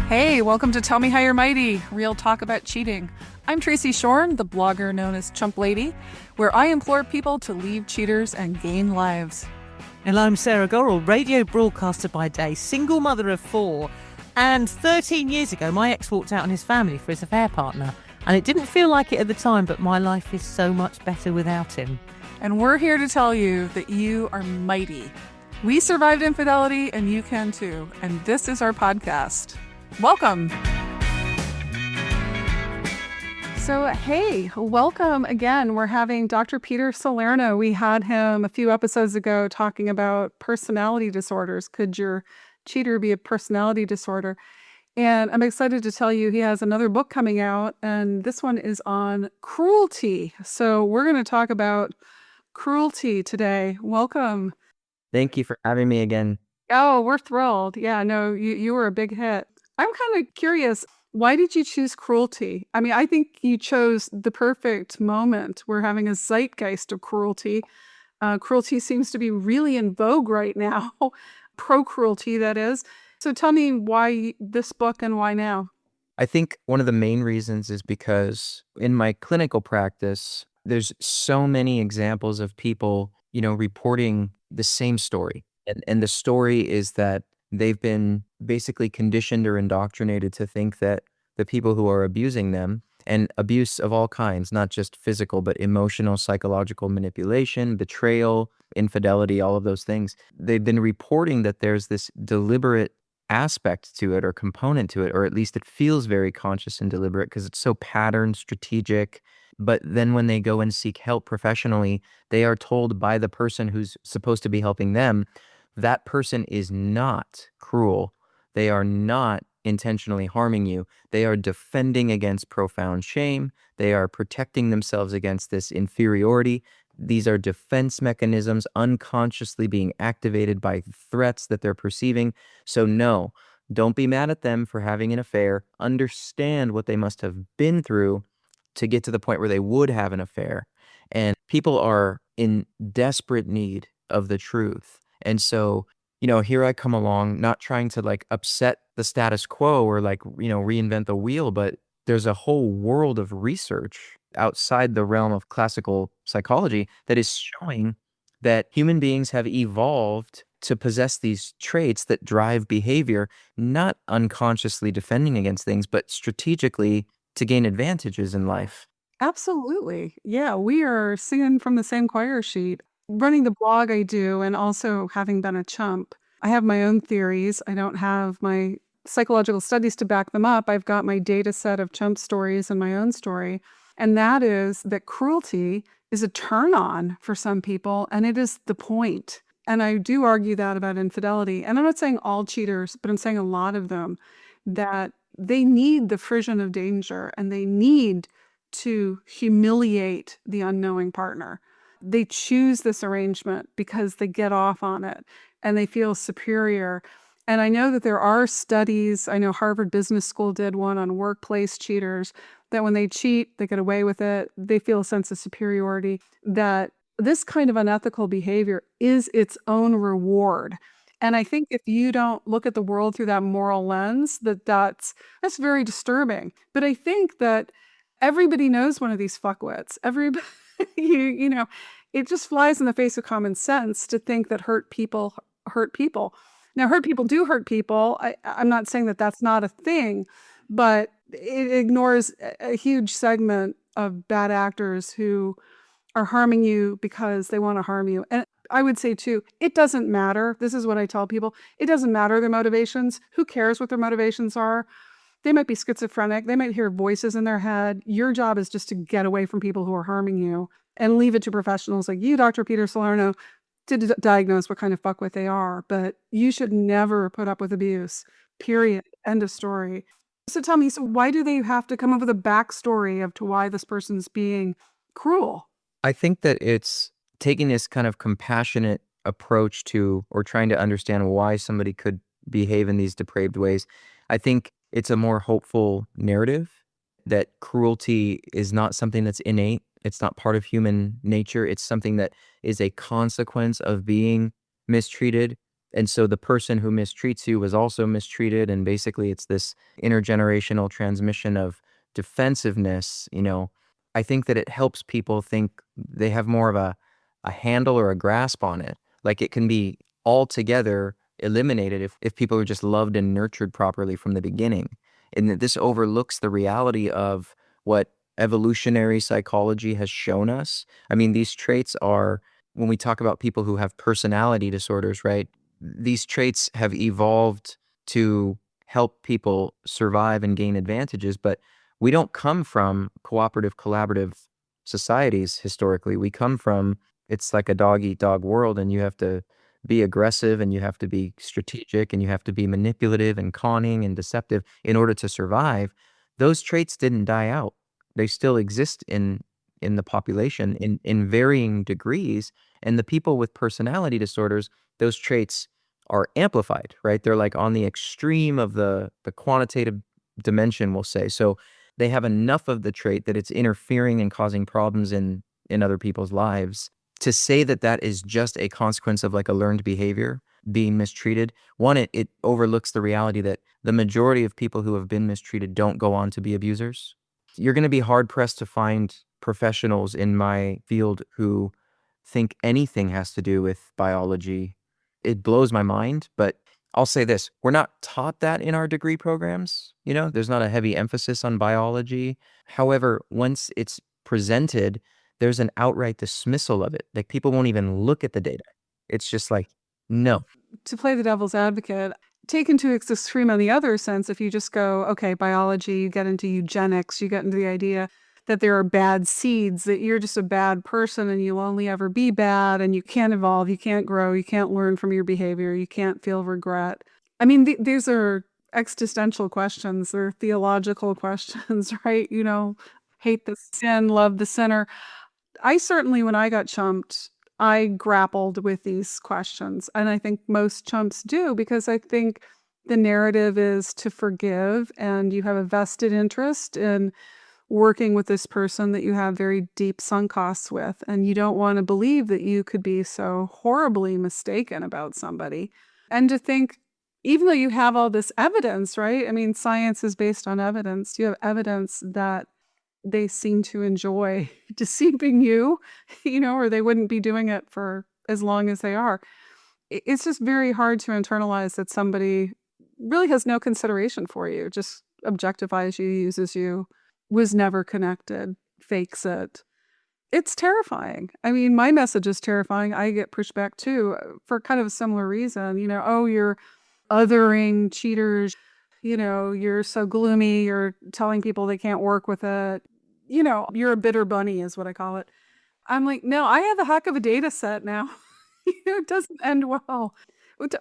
Hey, welcome to Tell Me How You're Mighty, real talk about cheating. I'm Tracy Shorn, the blogger known as Chump Lady, where I implore people to leave cheaters and gain lives. And I'm Sarah Gorrell, radio broadcaster by day, single mother of 4. And 13 years ago, my ex walked out on his family for his affair partner. And it didn't feel like it at the time, but my life is so much better without him. And we're here to tell you that you are mighty. We survived infidelity, and you can too. And this is our podcast. Welcome. So, hey, welcome again. We're having Dr. Peter Salerno. We had him a few episodes ago talking about personality disorders. Could your cheater be a personality disorder? And I'm excited to tell you he has another book coming out, and this one is on cruelty. So we're going to talk about cruelty today. Welcome. Thank you for having me again. Oh, we're thrilled. Yeah, no, you were a big hit. I'm kind of curious, why did you choose cruelty? I mean, I think you chose the perfect moment. We're having a zeitgeist of cruelty. Cruelty seems to be really in vogue right now, pro-cruelty, that is. So tell me why this book and why now? I think one of the main reasons is because in my clinical practice, there's so many examples of people, reporting the same story. And the story is that they've been basically conditioned or indoctrinated to think that the people who are abusing them, and abuse of all kinds, not just physical, but emotional, psychological manipulation, betrayal, infidelity, all of those things, they've been reporting that there's this deliberate aspect to it or component to it, or at least it feels very conscious and deliberate because it's so patterned, strategic. But then when they go and seek help professionally, they are told by the person who's supposed to be helping them, that person is not cruel. They are not intentionally harming you. They are defending against profound shame. They are protecting themselves against this inferiority. These are defense mechanisms unconsciously being activated by threats that they're perceiving. So no, don't be mad at them for having an affair. Understand what they must have been through to get to the point where they would have an affair. And people are in desperate need of the truth. And so, here I come along, not trying to upset the status quo or reinvent the wheel, but there's a whole world of research outside the realm of classical psychology that is showing that human beings have evolved to possess these traits that drive behavior, not unconsciously defending against things, but strategically to gain advantages in life. Absolutely. Yeah, we are singing from the same choir sheet. Running the blog I do, and also having been a chump, I have my own theories. I don't have my psychological studies to back them up. I've got my data set of chump stories and my own story. And that is that cruelty is a turn on for some people, and it is the point. And I do argue that about infidelity. And I'm not saying all cheaters, but I'm saying a lot of them, that they need the frisson of danger and they need to humiliate the unknowing partner. They choose this arrangement because they get off on it and they feel superior. And I know that there are studies, I know Harvard Business School did one on workplace cheaters, that when they cheat, they get away with it. They feel a sense of superiority, that this kind of unethical behavior is its own reward. And I think if you don't look at the world through that moral lens, that's very disturbing. But I think that everybody knows one of these fuckwits. Everybody, it just flies in the face of common sense to think that hurt people hurt people. Now, hurt people do hurt people. I'm not saying that that's not a thing, but it ignores a huge segment of bad actors who are harming you because they want to harm you. And I would say too, it doesn't matter. This is what I tell people. It doesn't matter their motivations. Who cares what their motivations are? They might be schizophrenic. They might hear voices in their head. Your job is just to get away from people who are harming you and leave it to professionals like you, Dr. Peter Salerno, to diagnose what kind of fuckwit they are. But you should never put up with abuse, period. End of story. So tell me, so why do they have to come up with a backstory of to why this person's being cruel? I think that it's taking this kind of compassionate approach to, or trying to understand why somebody could behave in these depraved ways. I think it's a more hopeful narrative that cruelty is not something that's innate. It's not part of human nature. It's something that is a consequence of being mistreated And so the person who mistreats you was also mistreated. And basically, it's this intergenerational transmission of defensiveness. I think that it helps people think they have more of a handle or a grasp on it. Like it can be altogether eliminated if people are just loved and nurtured properly from the beginning. And that this overlooks the reality of what evolutionary psychology has shown us. I mean, these traits are, when we talk about people who have personality disorders, right? These traits have evolved to help people survive and gain advantages, but we don't come from cooperative, collaborative societies historically. We come from, it's like a dog eat dog world, and you have to be aggressive and you have to be strategic and you have to be manipulative and conning and deceptive in order to survive. Those traits didn't die out. They still exist in the population in varying degrees. And the people with personality disorders, those traits are amplified, right? They're like on the extreme of the quantitative dimension, we'll say. So they have enough of the trait that it's interfering and causing problems in other people's lives. To say that that is just a consequence of like a learned behavior, being mistreated, one, it overlooks the reality that the majority of people who have been mistreated don't go on to be abusers. You're going to be hard pressed to find professionals in my field who think anything has to do with biology. It blows my mind, but I'll say this, we're not taught that in our degree programs. There's not a heavy emphasis on biology. However, once it's presented, there's an outright dismissal of it. Like people won't even look at the data. It's just like, no. To play the devil's advocate, taken to its extreme on the other sense, if you just go, okay, biology, you get into eugenics, you get into the idea that there are bad seeds, that you're just a bad person and you'll only ever be bad and you can't evolve, you can't grow, you can't learn from your behavior, you can't feel regret. I mean, these are existential questions, they're theological questions, right? Hate the sin, love the sinner. I certainly, when I got chumped, I grappled with these questions. And I think most chumps do, because I think the narrative is to forgive and you have a vested interest in working with this person that you have very deep sunk costs with. And you don't want to believe that you could be so horribly mistaken about somebody. And to think, even though you have all this evidence, right? I mean, science is based on evidence. You have evidence that they seem to enjoy deceiving you, or they wouldn't be doing it for as long as they are. It's just very hard to internalize that somebody really has no consideration for you, just objectifies you, uses you, was never connected, fakes it. It's terrifying. I mean, my message is terrifying. I get pushed back too for kind of a similar reason. Oh, you're othering cheaters. You're so gloomy. You're telling people they can't work with it. You're a bitter bunny is what I call it. I'm like, no, I have a heck of a data set now. It doesn't end well.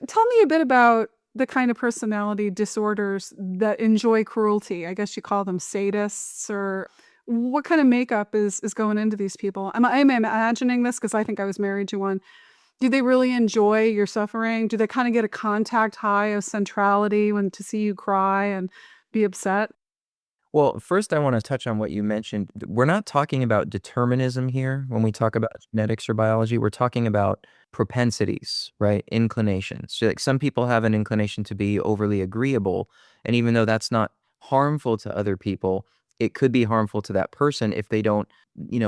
Tell me a bit about the kind of personality disorders that enjoy cruelty. I guess you call them sadists, or what kind of makeup is going into these people? I'm imagining this because I think I was married to one. Do they really enjoy your suffering? Do they kind of get a contact high of centrality when to see you cry and be upset? Well, first, I want to touch on what you mentioned. We're not talking about determinism here when we talk about genetics or biology. We're talking about propensities, right? Inclinations. So, like some people have an inclination to be overly agreeable. And even though that's not harmful to other people, it could be harmful to that person if they don't,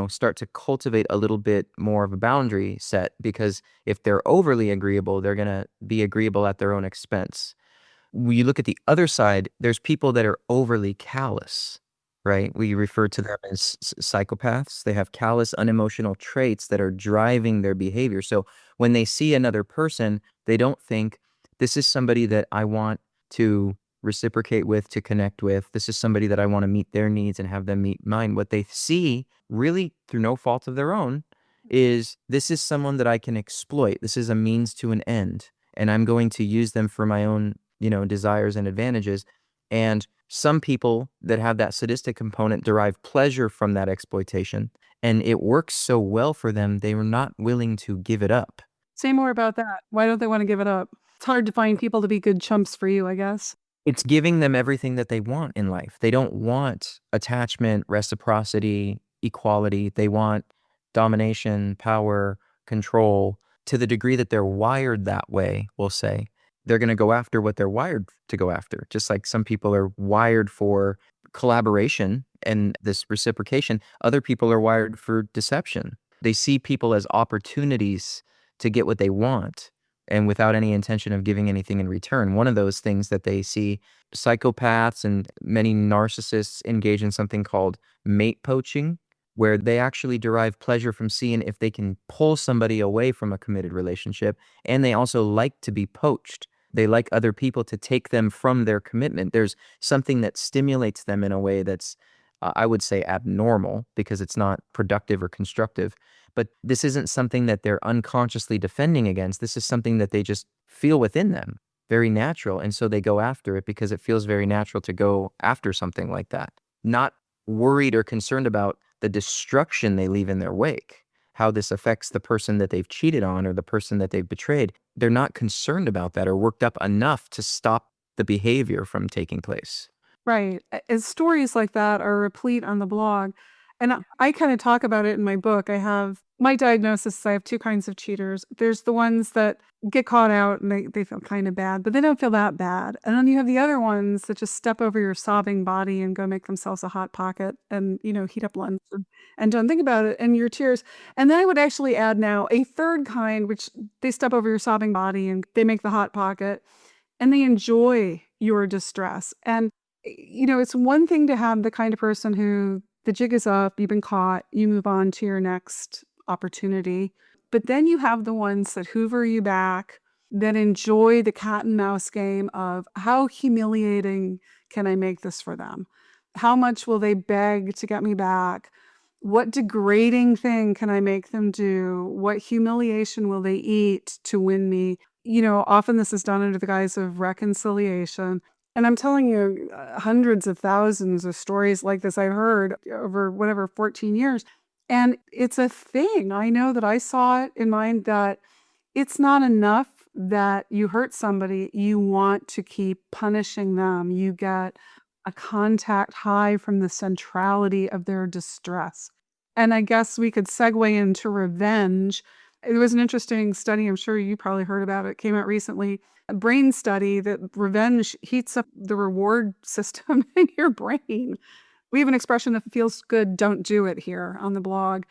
start to cultivate a little bit more of a boundary set. Because if they're overly agreeable, they're going to be agreeable at their own expense. When you look at the other side, there's people that are overly callous, right? We refer to them as psychopaths. They have callous, unemotional traits that are driving their behavior. So when they see another person, they don't think, this is somebody that I want to reciprocate with, to connect with. This is somebody that I want to meet their needs and have them meet mine. What they see, really through no fault of their own, is this is someone that I can exploit. This is a means to an end, and I'm going to use them for my own desires and advantages. And some people that have that sadistic component derive pleasure from that exploitation, and it works so well for them, they are not willing to give it up. Say more about that. Why don't they want to give it up? It's hard to find people to be good chumps for you, I guess. It's giving them everything that they want in life. They don't want attachment, reciprocity, equality. They want domination, power, control. to the degree that they're wired that way, we'll say, they're going to go after what they're wired to go after. Just like some people are wired for collaboration and this reciprocation, other people are wired for deception. They see people as opportunities to get what they want and without any intention of giving anything in return. One of those things that they see, psychopaths and many narcissists engage in something called mate poaching, where they actually derive pleasure from seeing if they can pull somebody away from a committed relationship. And they also like to be poached. They like other people to take them from their commitment. There's something that stimulates them in a way that's, I would say, abnormal, because it's not productive or constructive. But this isn't something that they're unconsciously defending against. This is something that they just feel within them, very natural. And so they go after it because it feels very natural to go after something like that. Not worried or concerned about the destruction they leave in their wake, how this affects the person that they've cheated on or the person that they've betrayed. They're not concerned about that or worked up enough to stop the behavior from taking place. Right. As stories like that are replete on the blog. And I kind of talk about it in my book. I have my diagnosis. I have two kinds of cheaters. There's the ones that get caught out and they feel kind of bad, but they don't feel that bad. And then you have the other ones that just step over your sobbing body and go make themselves a hot pocket and, heat up lunch and don't think about it and your tears. And then I would actually add now a third kind, which they step over your sobbing body and they make the hot pocket and they enjoy your distress. And it's one thing to have the kind of person who the jig is up, you've been caught, you move on to your next opportunity. But then you have the ones that hoover you back, that enjoy the cat and mouse game of how humiliating can I make this for them? How much will they beg to get me back? What degrading thing can I make them do? What humiliation will they eat to win me? Often this is done under the guise of reconciliation. And I'm telling you, hundreds of thousands of stories like this I've heard over 14 years. And it's a thing. I know that I saw it in mine, that it's not enough that you hurt somebody. You want to keep punishing them. You get a contact high from the centrality of their distress. And I guess we could segue into revenge. It was an interesting study. I'm sure you probably heard about it. It came out recently. A brain study that revenge heats up the reward system in your brain. We have an expression that feels good, don't do it here on the blog.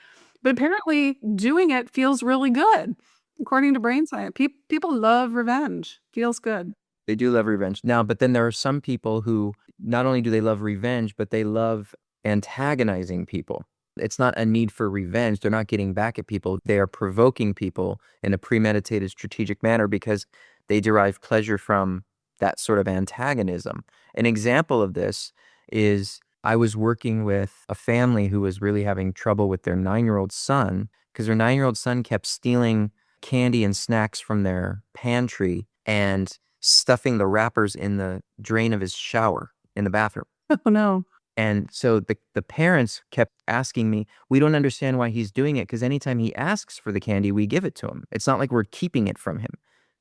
But apparently doing it feels really good. According to brain science, people love revenge. Feels good. They do love revenge. Now, but then there are some people who not only do they love revenge, but they love antagonizing people. It's not a need for revenge. They're not getting back at people. They are provoking people in a premeditated, strategic manner because they derive pleasure from that sort of antagonism. An example of this is I was working with a family who was really having trouble with their 9-year-old son because their 9-year-old son kept stealing candy and snacks from their pantry and stuffing the wrappers in the drain of his shower in the bathroom. Oh, no. And so the parents kept asking me, we don't understand why he's doing it because anytime he asks for the candy, we give it to him. It's not like we're keeping it from him.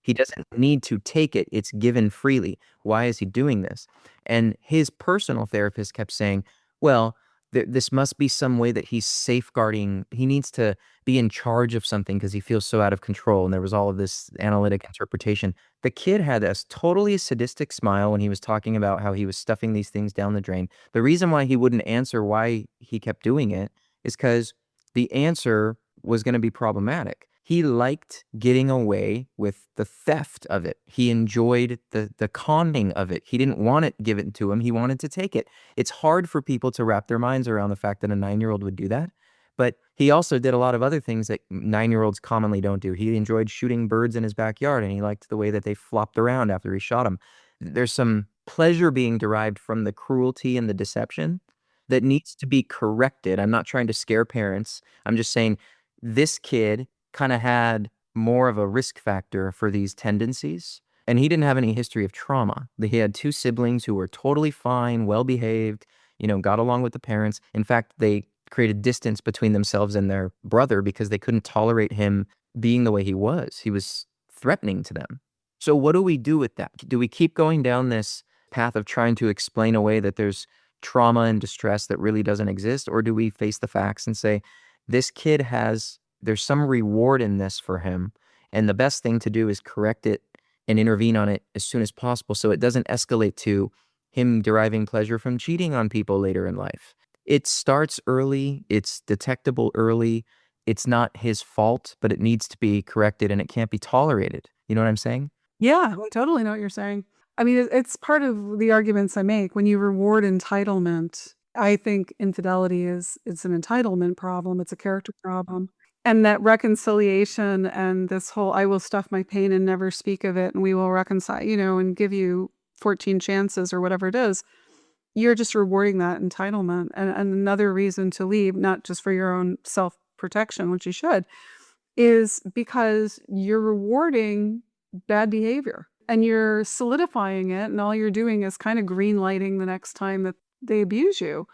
He doesn't need to take it. It's given freely. Why is he doing this? And his personal therapist kept saying, well, this must be some way that he's safeguarding. He needs to be in charge of something because he feels so out of control. And there was all of this analytic interpretation. The kid had a totally sadistic smile when he was talking about how he was stuffing these things down the drain. The reason why he wouldn't answer why he kept doing it is because the answer was going to be problematic. He liked getting away with the theft of it. He enjoyed the conning of it. He didn't want it given to him. He wanted to take it. It's hard for people to wrap their minds around the fact that a 9-year-old would do that. But he also did a lot of other things that 9-year-olds commonly don't do. He enjoyed shooting birds in his backyard, and he liked the way that they flopped around after he shot them. There's some pleasure being derived from the cruelty and the deception that needs to be corrected. I'm not trying to scare parents. I'm just saying this kid kind of had more of a risk factor for these tendencies. And he didn't have any history of trauma. He had 2 siblings who were totally fine, well-behaved, got along with the parents. In fact, they created distance between themselves and their brother because they couldn't tolerate him being the way he was. He was threatening to them. So what do we do with that? Do we keep going down this path of trying to explain away that there's trauma and distress that really doesn't exist? Or do we face the facts and say, this kid there's some reward in this for him, And the best thing to do is correct it and intervene on it as soon as possible so it doesn't escalate to him deriving pleasure from cheating on people later in life. It starts early, it's detectable early. It's not his fault, but it needs to be corrected and it can't be tolerated. You know what I'm saying? Yeah, I totally know what you're saying. I mean, it's part of the arguments I make. When you reward entitlement, I think infidelity is it's an entitlement problem. It's a character problem. And that reconciliation and this whole I will stuff my pain and never speak of it and we will reconcile, and give you 14 chances or whatever it is. You're just rewarding that entitlement and another reason to leave, not just for your own self protection, which you should, is because you're rewarding bad behavior and you're solidifying it. And all you're doing is kind of green lighting the next time that they abuse you.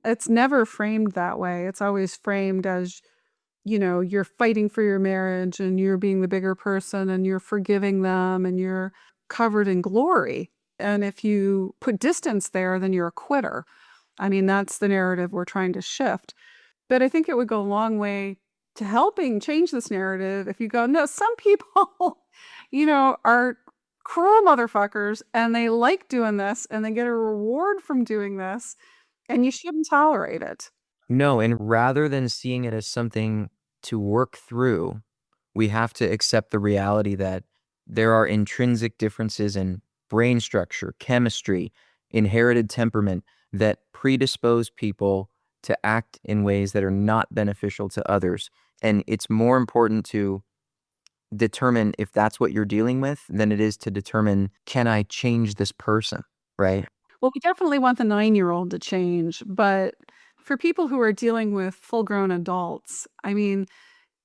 It's never framed that way. It's always framed as, you're fighting for your marriage and you're being the bigger person and you're forgiving them and you're covered in glory. And if you put distance there, then you're a quitter. I mean, that's the narrative we're trying to shift. But I think it would go a long way to helping change this narrative if you go, no, some people, are cruel motherfuckers and they like doing this and they get a reward from doing this and you shouldn't tolerate it. No, and rather than seeing it as something to work through, we have to accept the reality that there are intrinsic differences in brain structure, chemistry, inherited temperament that predispose people to act in ways that are not beneficial to others. And it's more important to determine if that's what you're dealing with than it is to determine, can I change this person? Right? Well, we definitely want the 9-year-old to change, but for people who are dealing with full-grown adults, I mean,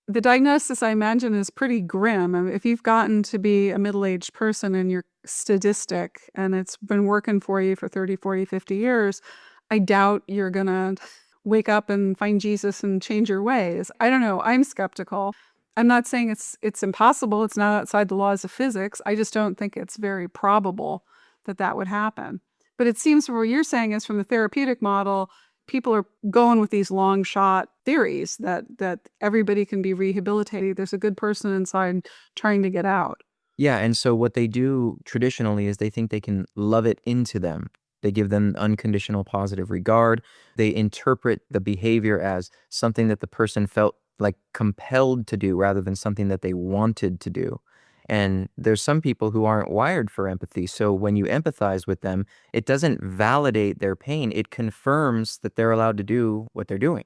the diagnosis, I imagine, is pretty grim. I mean, if you've gotten to be a middle-aged person and you're sadistic and it's been working for you for 30, 40, 50 years, I doubt you're going to wake up and find Jesus and change your ways. I don't know. I'm skeptical. I'm not saying it's impossible. It's not outside the laws of physics. I just don't think it's very probable that that would happen. But it seems from what you're saying is from the therapeutic model, people are going with these long shot theories that everybody can be rehabilitated. There's a good person inside trying to get out. Yeah, and so what they do traditionally is they think they can love it into them. They give them unconditional positive regard. They interpret the behavior as something that the person felt like compelled to do rather than something that they wanted to do. And there's some people who aren't wired for empathy. So when you empathize with them, it doesn't validate their pain. It confirms that they're allowed to do what they're doing.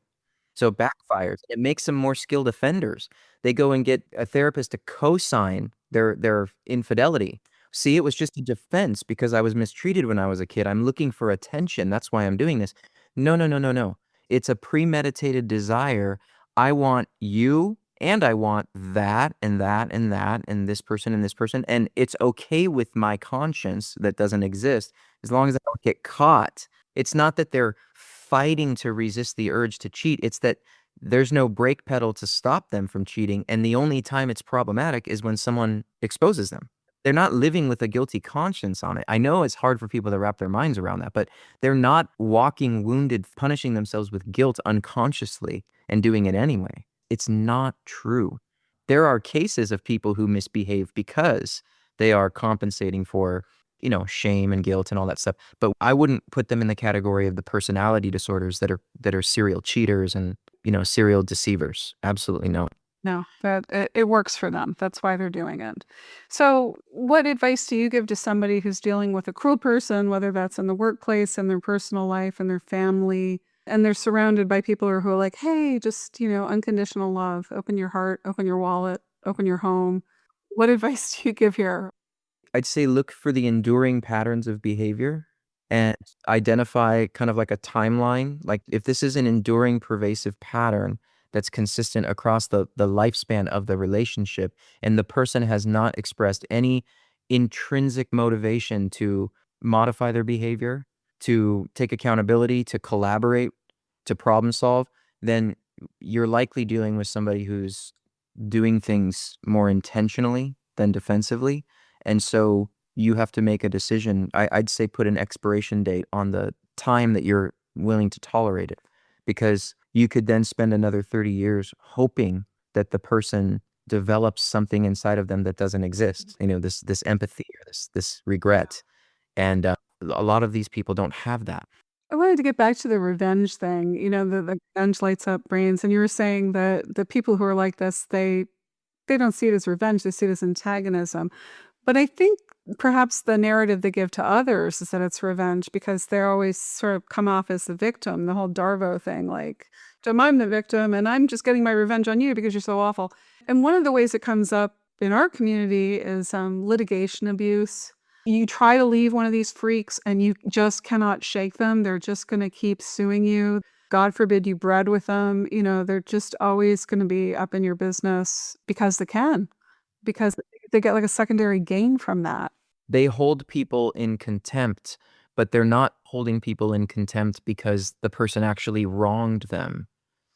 So it backfires. It makes them more skilled offenders. They go and get a therapist to co-sign their infidelity. See, it was just a defense because I was mistreated when I was a kid. I'm looking for attention. That's why I'm doing this. No, no, no, no, no. It's a premeditated desire. I want you and I want that and that and that and this person and this person. And it's okay with my conscience that doesn't exist as long as I don't get caught. It's not that they're fighting to resist the urge to cheat. It's that there's no brake pedal to stop them from cheating. And the only time it's problematic is when someone exposes them. They're not living with a guilty conscience on it. I know it's hard for people to wrap their minds around that, but they're not walking wounded, punishing themselves with guilt unconsciously and doing it anyway. It's not true. There are cases of people who misbehave because they are compensating for, shame and guilt and all that stuff. But I wouldn't put them in the category of the personality disorders that are serial cheaters and, serial deceivers. Absolutely no. No, that it works for them. That's why they're doing it. So, what advice do you give to somebody who's dealing with a cruel person, whether that's in the workplace, in their personal life, in their family, and they're surrounded by people who are like, "Hey, just unconditional love. Open your heart, open your wallet, open your home." What advice do you give here? I'd say look for the enduring patterns of behavior and identify kind of like a timeline. Like if this is an enduring, pervasive pattern that's consistent across the lifespan of the relationship, and the person has not expressed any intrinsic motivation to modify their behavior, to take accountability, to collaborate, to problem solve, then you're likely dealing with somebody who's doing things more intentionally than defensively. And so you have to make a decision. I'd say put an expiration date on the time that you're willing to tolerate it, because you could then spend another 30 years hoping that the person develops something inside of them that doesn't exist. This empathy or this regret, and a lot of these people don't have that. I wanted to get back to the revenge thing. The revenge lights up brains, and you were saying that the people who are like this, they don't see it as revenge; they see it as antagonism. But I think perhaps the narrative they give to others is that it's revenge because they're always sort of come off as the victim. The whole Darvo thing, like, I'm the victim, and I'm just getting my revenge on you because you're so awful." And one of the ways it comes up in our community is litigation abuse. You try to leave one of these freaks and you just cannot shake them. They're just going to keep suing you. God forbid you bred with them. They're just always going to be up in your business because they can, because they get like a secondary gain from that. They hold people in contempt, but they're not holding people in contempt because the person actually wronged them.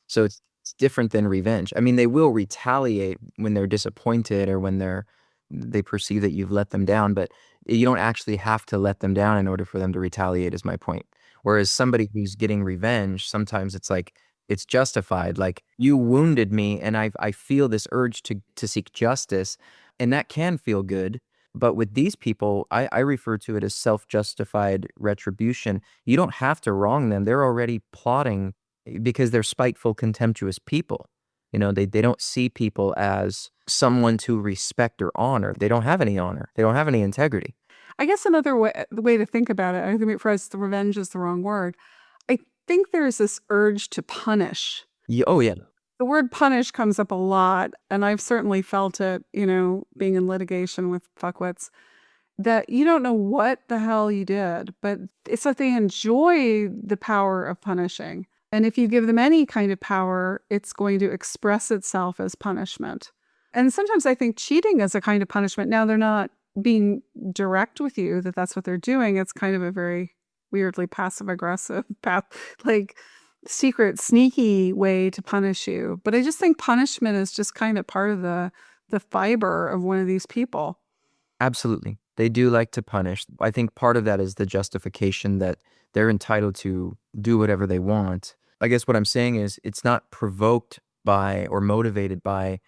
So it's different than revenge. I mean, they will retaliate when they're disappointed or when they perceive that you've let them down, but you don't actually have to let them down in order for them to retaliate, is my point. Whereas somebody who's getting revenge, sometimes it's like it's justified. Like, you wounded me and I feel this urge to seek justice, and that can feel good. But with these people, I refer to it as self-justified retribution. You don't have to wrong them. They're already plotting because they're spiteful, contemptuous people. They don't see people as someone to respect or honor. They don't have any honor. They don't have any integrity. I guess another way, the way to think about it, I think for us, the revenge is the wrong word. I think there's this urge to punish. Oh, yeah. The word punish comes up a lot, and I've certainly felt it, being in litigation with fuckwits, that you don't know what the hell you did, but it's like they enjoy the power of punishing. And if you give them any kind of power, it's going to express itself as punishment. And sometimes I think cheating is a kind of punishment. Now, they're not being direct with you that that's what they're doing. It's kind of a very weirdly passive aggressive path, like secret, sneaky way to punish you. But I just think punishment is just kind of part of the fiber of one of these people. Absolutely. They do like to punish. I think part of that is the justification that they're entitled to do whatever they want. I guess what I'm saying is it's not provoked by or motivated by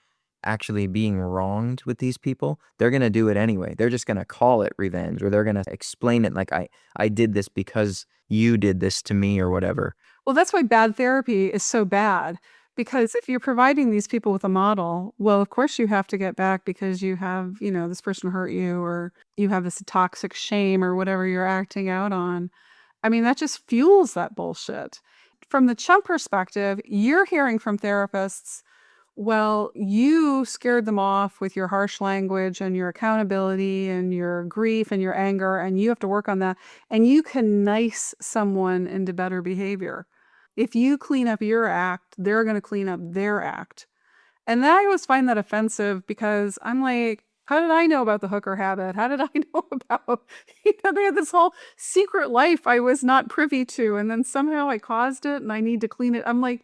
actually being wronged with these people. They're going to do it anyway. They're just going to call it revenge, or they're going to explain it like, I did this because you did this to me or whatever. Well, that's why bad therapy is so bad. Because if you're providing these people with a model, well, of course you have to get back because you have, this person hurt you, or you have this toxic shame or whatever you're acting out on. I mean, that just fuels that bullshit. From the chump perspective, you're hearing from therapists, well, you scared them off with your harsh language and your accountability and your grief and your anger, and you have to work on that. And you can nice someone into better behavior. If you clean up your act, they're going to clean up their act. And I always find that offensive because I'm like, how did I know about the hooker habit? How did I know about, they had this whole secret life I was not privy to. And then somehow I caused it and I need to clean it. I'm like,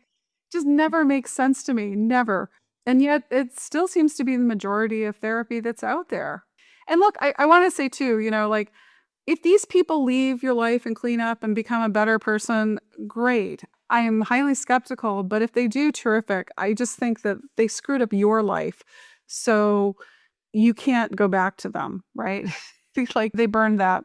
just never makes sense to me. Never. And yet it still seems to be the majority of therapy that's out there. And look, I want to say too, like, if these people leave your life and clean up and become a better person, great. I am highly skeptical, but if they do, terrific. I just think that they screwed up your life. So you can't go back to them, right? Like, they burned that.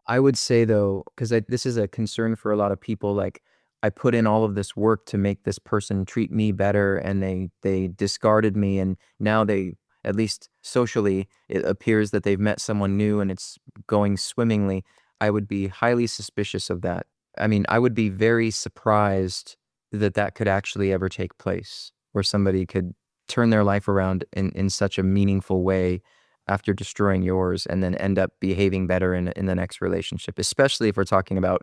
I would say, though, because this is a concern for a lot of people, like, I put in all of this work to make this person treat me better, and they discarded me, and now they, at least socially, it appears that they've met someone new and it's going swimmingly. I would be highly suspicious of that. I mean, I would be very surprised that that could actually ever take place, where somebody could turn their life around in such a meaningful way after destroying yours and then end up behaving better in the next relationship, especially if we're talking about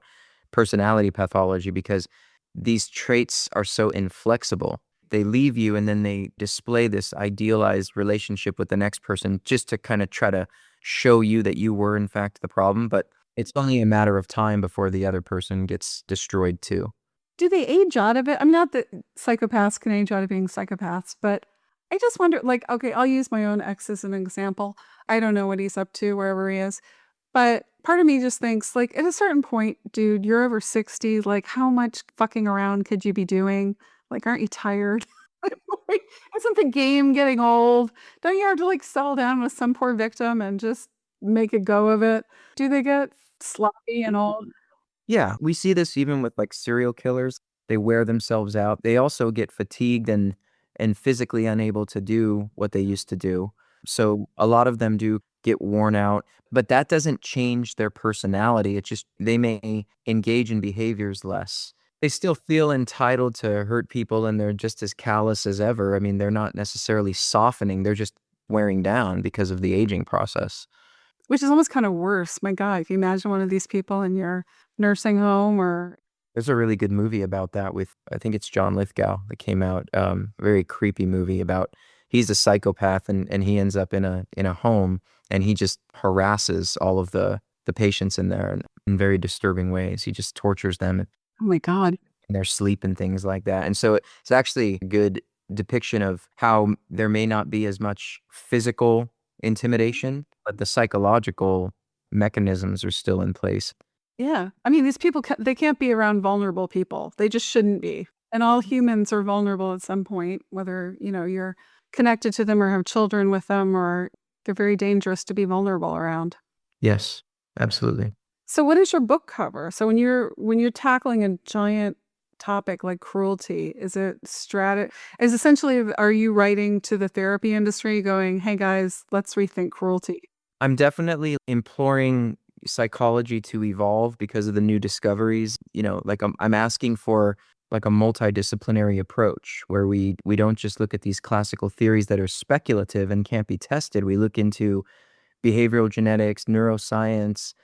personality pathology, because these traits are so inflexible. They leave you and then they display this idealized relationship with the next person just to kind of try to show you that you were in fact the problem, but it's only a matter of time before the other person gets destroyed too. Do they age out of it? I'm not that psychopaths can age out of being psychopaths, but I just wonder, like, okay, I'll use my own ex as an example. I don't know what he's up to, wherever he is. But part of me just thinks, like, at a certain point, dude, you're over 60. Like, how much fucking around could you be doing? Like, aren't you tired? Isn't the game getting old? Don't you have to like settle down with some poor victim and just make a go of it? Do they get sloppy and old? Yeah, we see this even with like serial killers. They wear themselves out. They also get fatigued and physically unable to do what they used to do. So a lot of them do get worn out, but that doesn't change their personality. It just they may engage in behaviors less. They still feel entitled to hurt people and they're just as callous as ever. I mean, they're not necessarily softening, they're just wearing down because of the aging process. Which is almost kind of worse. My God, if you imagine one of these people in your nursing home or There's a really good movie about that with I think it's John Lithgow that came out, very creepy movie about he's a psychopath and he ends up in a home and he just harasses all of the patients in there in very disturbing ways. He just tortures them oh my God. in their sleep and things like that. And so it's actually a good depiction of how there may not be as much physical intimidation, but the psychological mechanisms are still in place. Yeah. I mean, these people, they can't be around vulnerable people. They just shouldn't be. And all humans are vulnerable at some point, whether, you're connected to them or have children with them, or they're very dangerous to be vulnerable around. Yes, absolutely. So what is your book cover? So when you're tackling a giant topic like cruelty, is it is essentially, are you writing to the therapy industry going, hey guys, let's rethink cruelty? I'm definitely imploring psychology to evolve because of the new discoveries. Like I'm asking for like a multidisciplinary approach where we don't just look at these classical theories that are speculative and can't be tested. We look into behavioral genetics, neuroscience,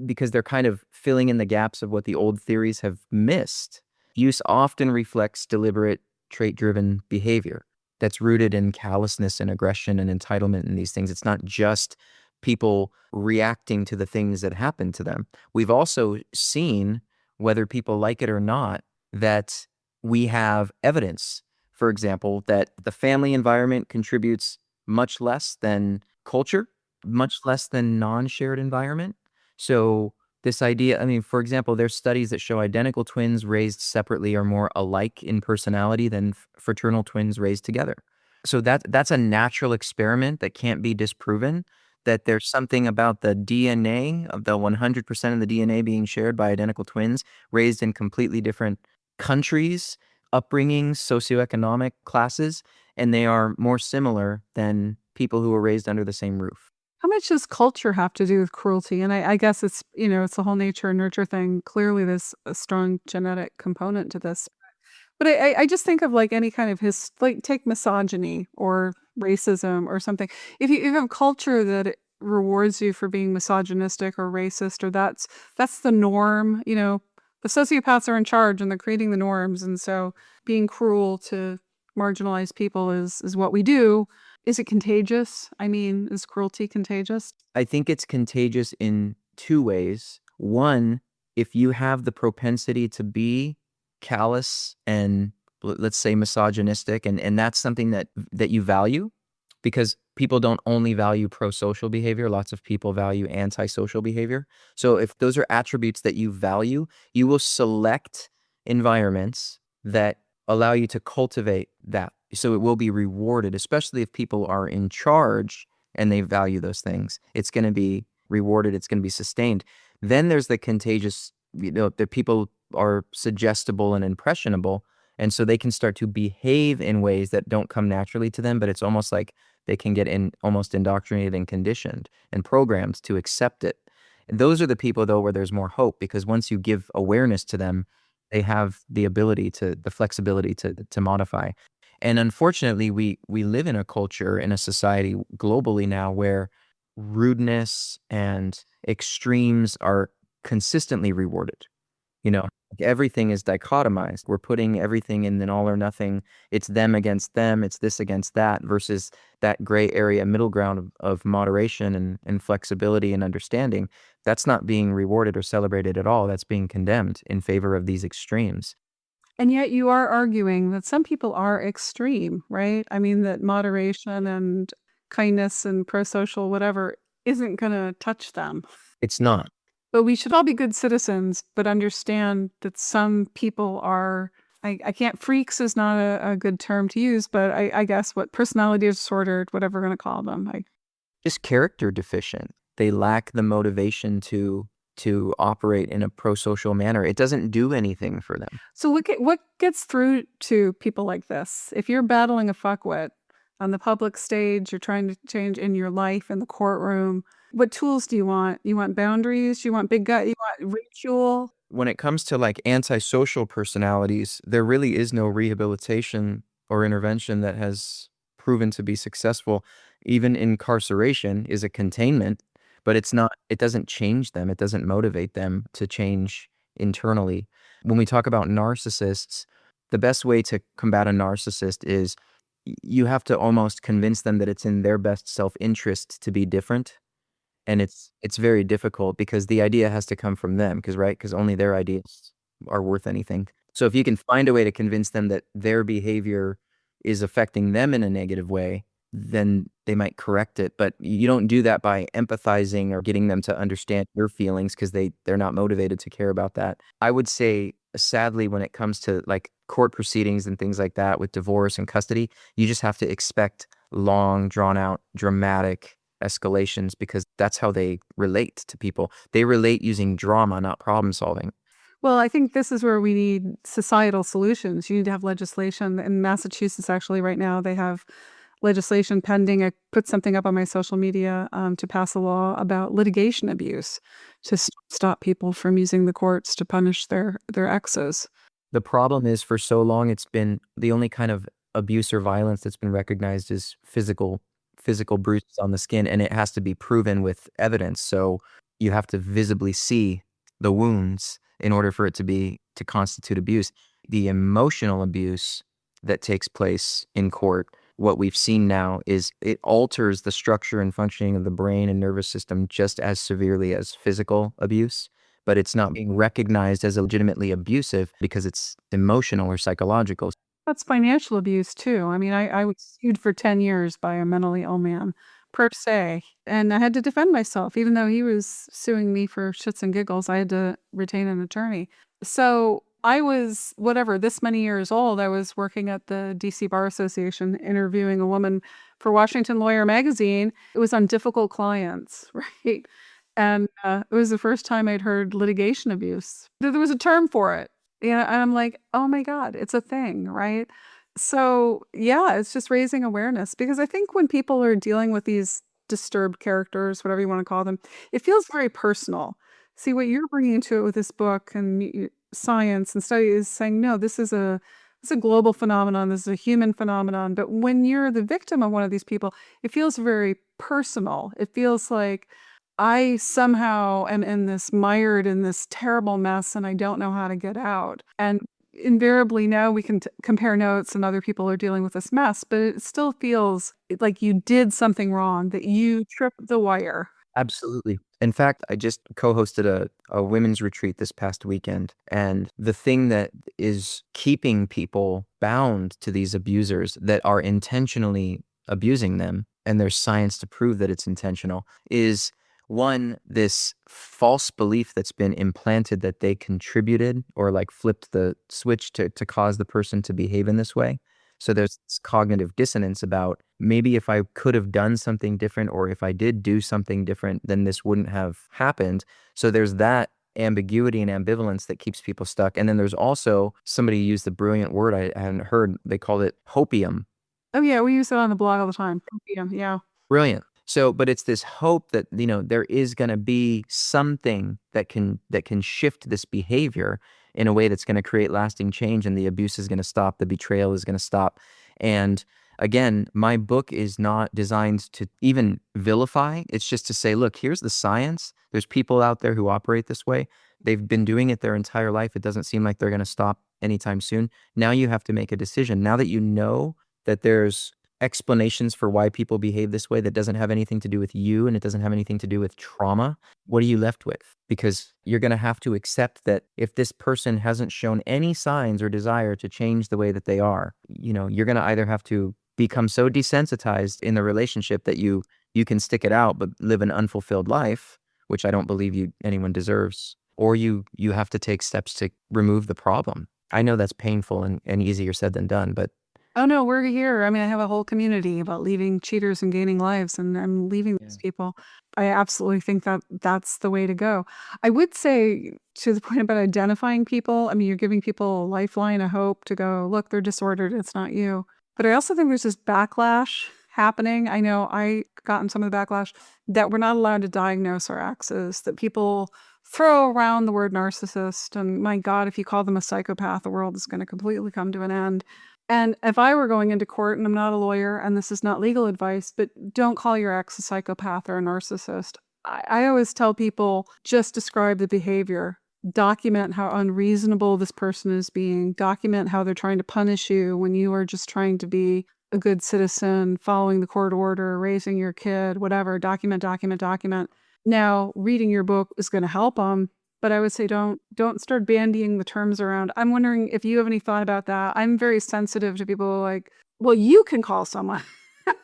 because they're kind of filling in the gaps of what the old theories have missed. Use often reflects deliberate trait-driven behavior that's rooted in callousness and aggression and entitlement and these things. It's not just people reacting to the things that happen to them. We've also seen, whether people like it or not, that we have evidence, for example, that the family environment contributes much less than culture, much less than non-shared environment. So this idea, I mean, for example, there's studies that show identical twins raised separately are more alike in personality than fraternal twins raised together. So that's a natural experiment that can't be disproven, that there's something about the DNA of the 100% of the DNA being shared by identical twins raised in completely different countries, upbringings, socioeconomic classes, and they are more similar than people who were raised under the same roof. How much does culture have to do with cruelty? And I guess it's the whole nature and nurture thing. Clearly, there's a strong genetic component to this. But I just think of like any kind of like take misogyny or racism or something. If you have culture that rewards you for being misogynistic or racist, or that's the norm, the sociopaths are in charge and they're creating the norms. And so being cruel to marginalized people is what we do. Is it contagious? I mean, is cruelty contagious? I think it's contagious in two ways. One, if you have the propensity to be callous and let's say misogynistic, and that's something that you value, because people don't only value pro-social behavior, lots of people value antisocial behavior. So if those are attributes that you value, you will select environments that allow you to cultivate that. So it will be rewarded, especially if people are in charge and they value those things. It's going to be rewarded, it's going to be sustained. Then there's the contagious, that people are suggestible and impressionable. And so they can start to behave in ways that don't come naturally to them, but it's almost like they can get almost indoctrinated and conditioned and programmed to accept it. And those are the people, though, where there's more hope, because once you give awareness to them, they have the flexibility to modify. And unfortunately, we live in a culture, in a society globally now where rudeness and extremes are consistently rewarded. Like everything is dichotomized. We're putting everything in an all or nothing. It's them against them. It's this against that versus that gray area middle ground of moderation and flexibility and understanding. That's not being rewarded or celebrated at all. That's being condemned in favor of these extremes. And yet you are arguing that some people are extreme, right? I mean, that moderation and kindness and pro-social whatever isn't going to touch them. It's not. But we should all be good citizens, but understand that some people are, I can't, freaks is not a good term to use, but I guess what personality disordered, whatever we're going to call them. Just character deficient. They lack the motivation to operate in a pro-social manner. It doesn't do anything for them. So what gets through to people like this? If you're battling a fuckwit on the public stage, you're trying to change in your life, in the courtroom, what tools do you want? You want boundaries? You want big gut? You want ridicule? When it comes to like antisocial personalities, there really is no rehabilitation or intervention that has proven to be successful. Even incarceration is a containment, but it doesn't change them. It doesn't motivate them to change internally. When we talk about narcissists, the best way to combat a narcissist is you have to almost convince them that it's in their best self-interest to be different. And it's very difficult because the idea has to come from them, because only their ideas are worth anything. So if you can find a way to convince them that their behavior is affecting them in a negative way, then they might correct it. But you don't do that by empathizing or getting them to understand your feelings, because they're not motivated to care about that. I would say, sadly, when it comes to like court proceedings and things like that with divorce and custody, you just have to expect long, drawn out, dramatic escalations, because that's how they relate to people. They relate using drama, not problem solving. Well, I think this is where we need societal solutions. You need to have legislation. In Massachusetts, actually, right now, they have legislation pending. I put something up on my social media to pass a law about litigation abuse to stop people from using the courts to punish their exes. The problem is, for so long, it's been the only kind of abuse or violence that's been recognized is physical bruises on the skin, and it has to be proven with evidence. So you have to visibly see the wounds in order for it to constitute abuse. The emotional abuse that takes place in court, what we've seen now is it alters the structure and functioning of the brain and nervous system just as severely as physical abuse, but it's not being recognized as legitimately abusive because it's emotional or psychological. That's financial abuse too. I mean, I was sued for 10 years by a mentally ill man, per se, and I had to defend myself. Even though he was suing me for shits and giggles, I had to retain an attorney. So I was, whatever, this many years old, I was working at the DC Bar Association interviewing a woman for Washington Lawyer magazine. It was on difficult clients, right? And it was the first time I'd heard litigation abuse. There was a term for it. Yeah, and I'm like, "Oh my God, it's a thing," right? So, yeah, it's just raising awareness, because I think when people are dealing with these disturbed characters, whatever you wanna call them, it feels very personal. See, what you're bringing to it with this book and science and study is saying, "No, this is a global phenomenon, this is a human phenomenon," but when you're the victim of one of these people, it feels very personal. It feels like I somehow am mired in this terrible mess, and I don't know how to get out. And invariably now we can compare notes and other people are dealing with this mess, but it still feels like you did something wrong, that you tripped the wire. Absolutely. In fact, I just co-hosted a women's retreat this past weekend, and the thing that is keeping people bound to these abusers that are intentionally abusing them, and there's science to prove that it's intentional, is one, this false belief that's been implanted that they contributed or like flipped the switch to cause the person to behave in this way. So there's this cognitive dissonance about, maybe if I could have done something different, or if I did do something different, then this wouldn't have happened. So there's that ambiguity and ambivalence that keeps people stuck. And then there's also, somebody used the brilliant word I hadn't heard, they called it hopium. Oh yeah, we use it on the blog all the time. Yeah. Brilliant. So, but it's this hope that, there is going to be something that can shift this behavior in a way that's going to create lasting change, and the abuse is going to stop, the betrayal is going to stop. And again, my book is not designed to even vilify. It's just to say, look, here's the science. There's people out there who operate this way. They've been doing it their entire life. It doesn't seem like they're going to stop anytime soon. Now you have to make a decision. Now that you know that there's explanations for why people behave this way that doesn't have anything to do with you, and it doesn't have anything to do with trauma, what are you left with? Because you're going to have to accept that if this person hasn't shown any signs or desire to change the way that they are, you're going to either have to become so desensitized in the relationship that you can stick it out but live an unfulfilled life, which I don't believe anyone deserves, or you have to take steps to remove the problem. I know that's painful and easier said than done, but Oh, no, we're here. I mean, I have a whole community about leaving cheaters and gaining lives, and I'm leaving these people. I absolutely think that that's the way to go. I would say, to the point about identifying people, I mean, you're giving people a lifeline, a hope to go, look, they're disordered. It's not you. But I also think there's this backlash happening. I know I gotten some of the backlash that we're not allowed to diagnose our exes, that people throw around the word narcissist. And my God, if you call them a psychopath, the world is going to completely come to an end. And if I were going into court, and I'm not a lawyer, and this is not legal advice, but don't call your ex a psychopath or a narcissist. I always tell people, just describe the behavior. Document how unreasonable this person is being. Document how they're trying to punish you when you are just trying to be a good citizen, following the court order, raising your kid, whatever. Document, document, document. Now, reading your book is going to help them, but I would say don't start bandying the terms around. I'm wondering if you have any thought about that. I'm very sensitive to people like, well, you can call someone a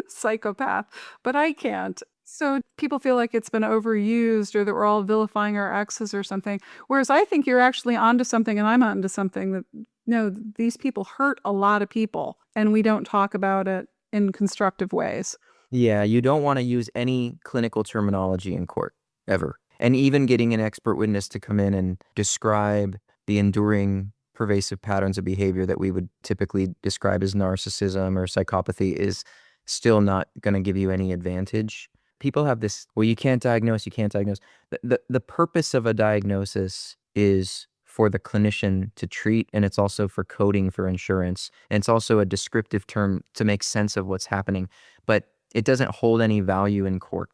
psychopath, but I can't. So people feel like it's been overused or that we're all vilifying our exes or something. Whereas I think you're actually onto something and I'm onto something that, no, these people hurt a lot of people and we don't talk about it in constructive ways. yeah, you don't want to use any clinical terminology in court ever. And even getting an expert witness to come in and describe the enduring pervasive patterns of behavior that we would typically describe as narcissism or psychopathy is still not going to give you any advantage. People have this, well, you can't diagnose. The purpose of a diagnosis is for the clinician to treat, and it's also for coding for insurance. And it's also a descriptive term to make sense of what's happening. But it doesn't hold any value in court.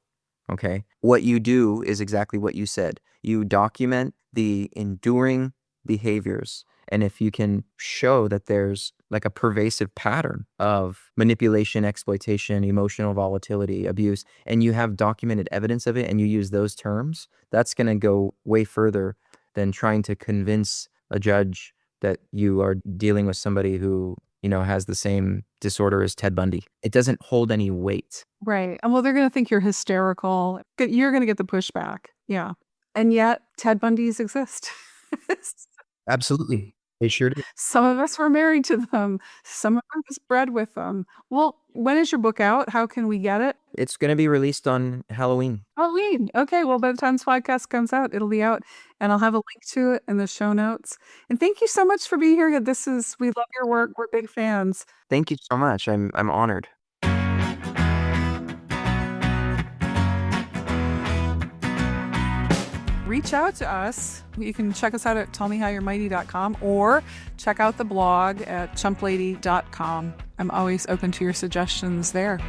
Okay. What you do is exactly what you said. You document the enduring behaviors. And if you can show that there's like a pervasive pattern of manipulation, exploitation, emotional volatility, abuse, and you have documented evidence of it and you use those terms, that's going to go way further than trying to convince a judge that you are dealing with somebody who, has the same disorder as Ted Bundy. It doesn't hold any weight. Right. And well, they're going to think you're hysterical. You're going to get the pushback. Yeah. And yet, Ted Bundys exist. Absolutely. They sure do. Some of us were married to them. Some of us bred with them. Well, when is your book out? How can we get it? It's going to be released on Halloween. Halloween. Okay. Well, by the time this podcast comes out, it'll be out. And I'll have a link to it in the show notes. And thank you so much for being here. We love your work. We're big fans. Thank you so much. I'm honored. Reach out to us. You can check us out at tellmehowyourmighty.com or check out the blog at chumplady.com. I'm always open to your suggestions there.